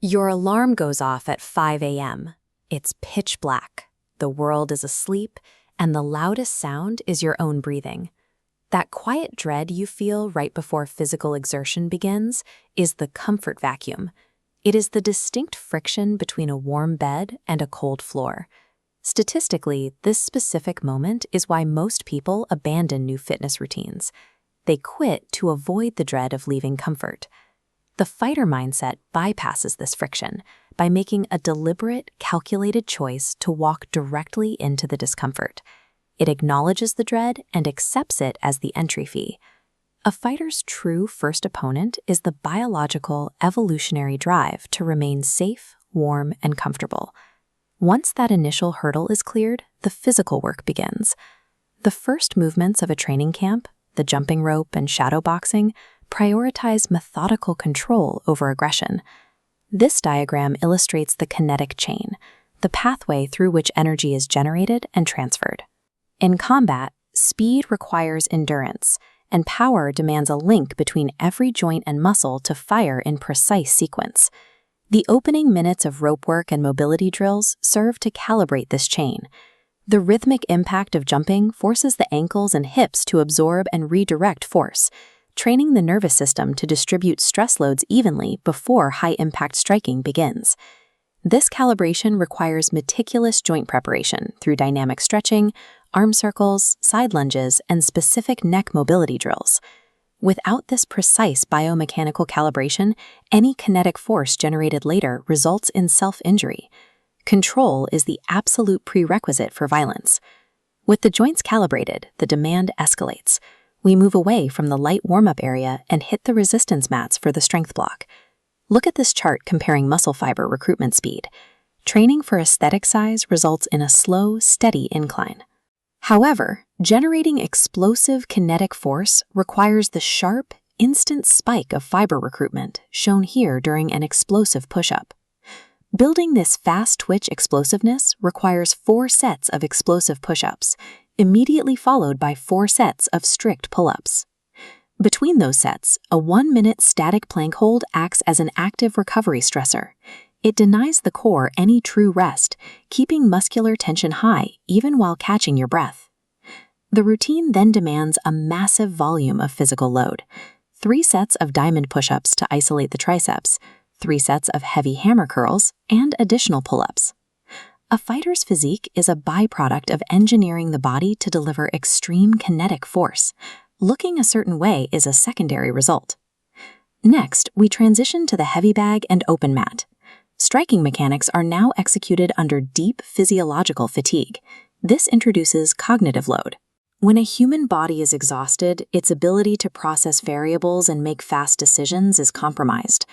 Your alarm goes off at 5 a.m. It's pitch black, the world is asleep, and the loudest sound is your own breathing. That quiet dread you feel right before physical exertion begins is the comfort vacuum. It is the distinct friction between a warm bed and a cold floor. Statistically, this specific moment is why most people abandon new fitness routines. They quit to avoid the dread of leaving comfort. The fighter mindset bypasses this friction by making a deliberate, calculated choice to walk directly into the discomfort. It acknowledges the dread and accepts it as the entry fee. A fighter's true first opponent is the biological, evolutionary drive to remain safe, warm, and comfortable. Once that initial hurdle is cleared, the physical work begins. The first movements of a training camp, the jumping rope and shadow boxing, prioritize methodical control over aggression. This diagram illustrates the kinetic chain, the pathway through which energy is generated and transferred. In combat, speed requires endurance, and power demands a link between every joint and muscle to fire in precise sequence. The opening minutes of rope work and mobility drills serve to calibrate this chain. The rhythmic impact of jumping forces the ankles and hips to absorb and redirect force, training the nervous system to distribute stress loads evenly before high-impact striking begins. This calibration requires meticulous joint preparation through dynamic stretching, arm circles, side lunges, and specific neck mobility drills. Without this precise biomechanical calibration, any kinetic force generated later results in self-injury. Control is the absolute prerequisite for violence. With the joints calibrated, the demand escalates. We move away from the light warm-up area and hit the resistance mats for the strength block. Look at this chart comparing muscle fiber recruitment speed. Training for aesthetic size results in a slow, steady incline. However, generating explosive kinetic force requires the sharp, instant spike of fiber recruitment shown here during an explosive push-up. Building this fast-twitch explosiveness requires 4 sets of explosive push-ups, immediately followed by 4 sets of strict pull-ups. Between those sets, a 1-minute static plank hold acts as an active recovery stressor. It denies the core any true rest, keeping muscular tension high even while catching your breath. The routine then demands a massive volume of physical load: 3 sets of diamond push-ups to isolate the triceps, 3 sets of heavy hammer curls, and additional pull-ups. A fighter's physique is a byproduct of engineering the body to deliver extreme kinetic force. Looking a certain way is a secondary result. Next, we transition to the heavy bag and open mat. Striking mechanics are now executed under deep physiological fatigue. This introduces cognitive load. When a human body is exhausted, its ability to process variables and make fast decisions is compromised.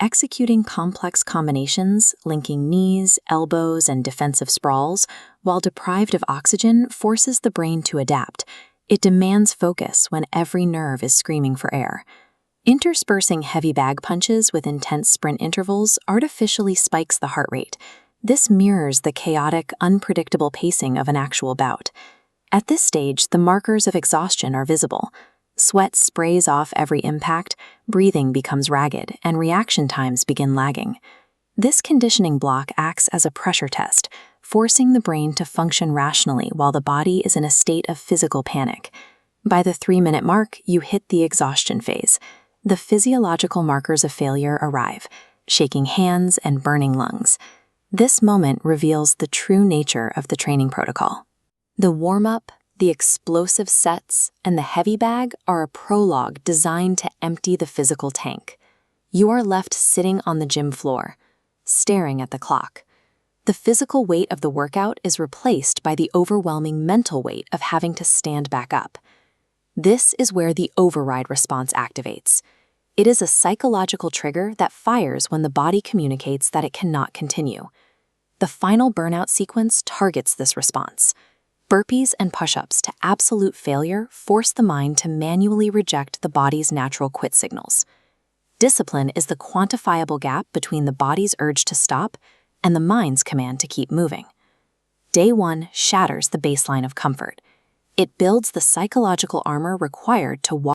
Executing complex combinations, linking knees, elbows, and defensive sprawls, while deprived of oxygen, forces the brain to adapt. It demands focus when every nerve is screaming for air. Interspersing heavy bag punches with intense sprint intervals artificially spikes the heart rate. This mirrors the chaotic, unpredictable pacing of an actual bout. At this stage, the markers of exhaustion are visible. Sweat sprays off every impact, breathing becomes ragged, and reaction times begin lagging. This conditioning block acts as a pressure test, forcing the brain to function rationally while the body is in a state of physical panic. By the 3-minute mark, you hit the exhaustion phase. The physiological markers of failure arrive: shaking hands and burning lungs. This moment reveals the true nature of the training protocol. The warm-up, the explosive sets, and the heavy bag are a prologue designed to empty the physical tank. You are left sitting on the gym floor, staring at the clock. The physical weight of the workout is replaced by the overwhelming mental weight of having to stand back up. This is where the override response activates. It is a psychological trigger that fires when the body communicates that it cannot continue. The final burnout sequence targets this response. Burpees and push-ups to absolute failure force the mind to manually reject the body's natural quit signals. Discipline is the quantifiable gap between the body's urge to stop and the mind's command to keep moving. Day 1 shatters the baseline of comfort. It builds the psychological armor required to walk